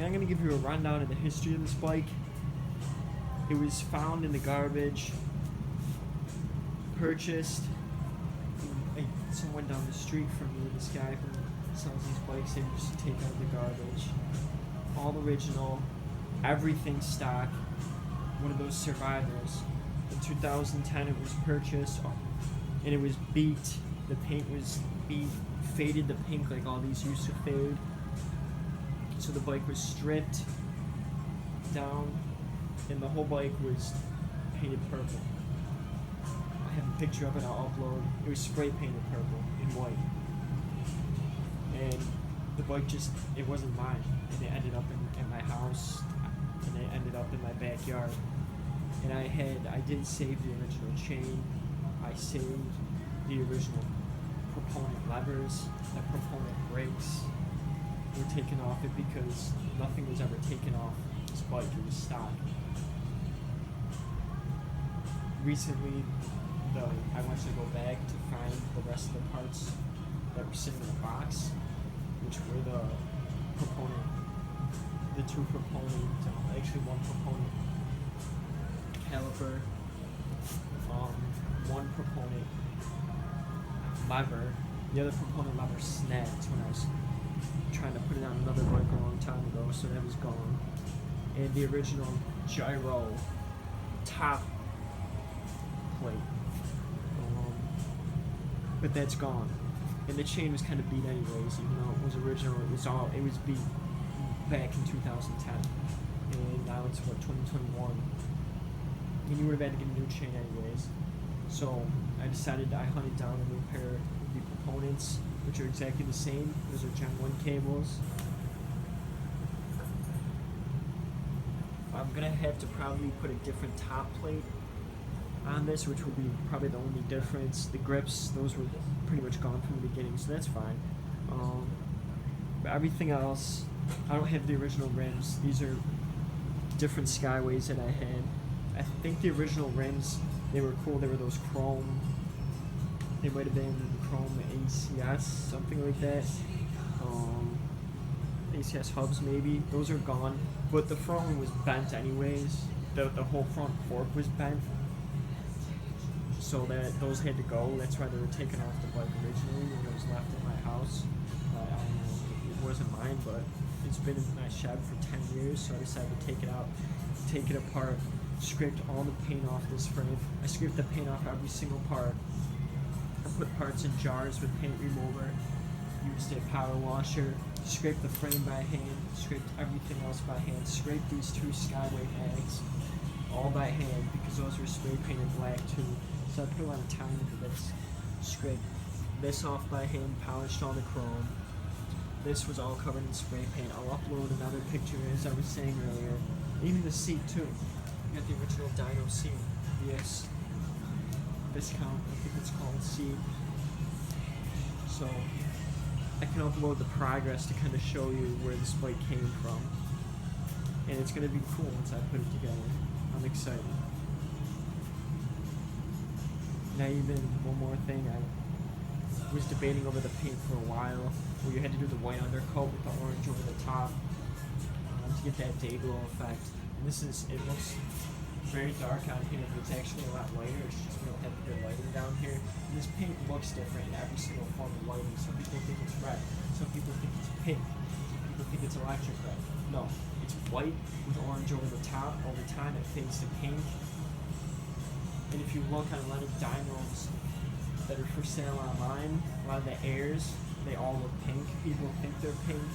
And I'm going to give you a rundown of the history of this bike. It was found in the garbage, purchased. Someone down the street from me, this guy who sells these bikes, they used to take out the garbage. All original, everything stock, one of those survivors. In 2010 it was purchased, and it was beat. The paint was beat, faded to pink like all these used to fade. So the bike was stripped down, and the whole bike was painted purple. I have a picture of it I'll upload. It was spray painted purple and white. And the bike just, it wasn't mine. And it ended up in my house, and it ended up in my backyard. And I didn't save the original chain. I saved the original proponent levers. The proponent brakes were taken off it because nothing was ever taken off this bike. It was stock. Recently, I went to go back to find the rest of the parts that were sitting in a box, which were the proponent, the two proponent, actually one proponent caliper, one proponent lever. The other proponent lever snapped when I was trying to put it on another bike a long time ago, so that was gone. And the original gyro top plate. But that's gone. And the chain was kind of beat anyways, even though it was original. It was beat back in 2010. And now it's 2021. And you would have had to get a new chain anyways. So I decided I hunted down a new pair of the proponents, which are exactly the same. Those are Gen 1 cables. I'm gonna have to probably put a different top plate on this, which will be probably the only difference. The grips, those were pretty much gone from the beginning, so that's fine. But everything else, I don't have the original rims. These are different Skyways that I had. I think the original rims, they were cool. They were those chrome, they might have been chrome ACS, something like that. ACS hubs maybe. Those are gone, but the front one was bent anyways. The whole front fork was bent. So that those had to go. That's why they were taken off the bike originally when it was left in my house. It wasn't mine, but it's been in my shed for 10 years, so I decided to take it out, take it apart, scraped all the paint off this frame. I scraped the paint off every single part. I put parts in jars with paint remover, used a power washer, scraped the frame by hand, scraped everything else by hand, scraped these two Skyway bags all by hand because those were spray painted black too. So I put a lot of time into this. Scraped this off by hand, polished all the chrome. This was all covered in spray paint. I'll upload another picture as I was saying earlier. Even the seat too. You got the original Dyno seat. Yes. Discount, I think it's called seat. So I can upload the progress to kind of show you where this bike came from. And it's going to be cool once I put it together. I'm excited. Now even one more thing, I was debating over the paint for a while, where you had to do the white undercoat with the orange over the top to get that day glow effect. And it looks very dark on here, but it's actually a lot lighter. It's just we don't have good lighting down here. And this paint looks different in every single form of lighting. Some people think it's red, some people think it's pink, some people think it's electric red. No, it's white with orange over the top. Over time it fades to pink. And if you look on a lot of dynos that are for sale online, a lot of the airs, they all look pink. People think they're pink.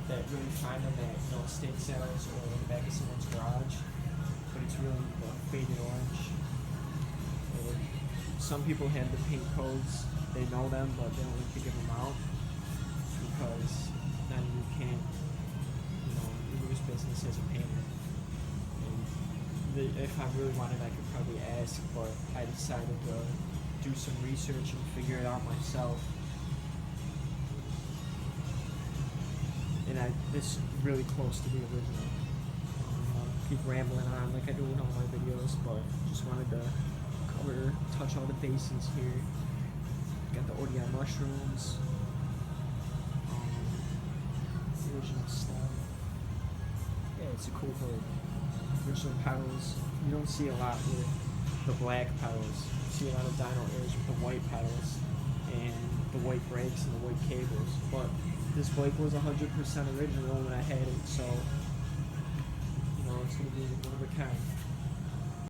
That really find them at estate sales or in the back of someone's garage. But it's really faded orange. And some people have the paint codes. They know them, but they don't like to give them out because then you can't, you lose business as a painter. If I really wanted, I could probably ask, but I decided to do some research and figure it out myself. And this is really close to the original. Keep rambling on like I do in all my videos, but just wanted to touch all the bases here. Got the ODI mushrooms, the original It's a cool hood. There's some pedals you don't see a lot with the black pedals. You see a lot of dyno airs with the white pedals and the white brakes and the white cables. But this bike was 100% original when I had it, so you know it's gonna be one of a kind.